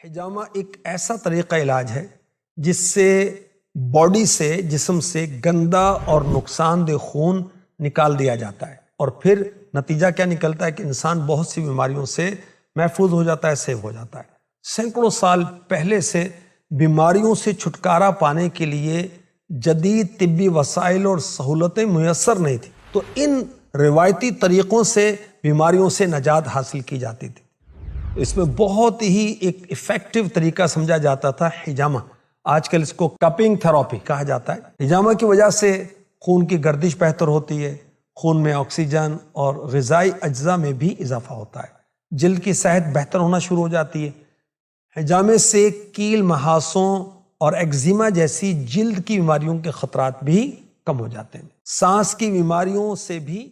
حجامہ ایک ایسا طریقہ علاج ہے جس سے باڈی سے، جسم سے گندا اور نقصان دہ خون نکال دیا جاتا ہے، اور پھر نتیجہ کیا نکلتا ہے کہ انسان بہت سی بیماریوں سے محفوظ ہو جاتا ہے، سیو ہو جاتا ہے۔ سینکڑوں سال پہلے سے بیماریوں سے چھٹکارا پانے کے لیے جدید طبی وسائل اور سہولتیں میسر نہیں تھیں، تو ان روایتی طریقوں سے بیماریوں سے نجات حاصل کی جاتی تھی۔ اس میں بہت ہی ایک ایفیکٹو طریقہ سمجھا جاتا تھا حجامہ۔ آج کل اس کو کپنگ تھراپی کہا جاتا ہے۔ حجامہ کی وجہ سے خون کی گردش بہتر ہوتی ہے، خون میں آکسیجن اور غذائی اجزاء میں بھی اضافہ ہوتا ہے، جلد کی صحت بہتر ہونا شروع ہو جاتی ہے۔ حجامے سے کیل، محاسوں اور ایگزیما جیسی جلد کی بیماریوں کے خطرات بھی کم ہو جاتے ہیں۔ سانس کی بیماریوں سے بھی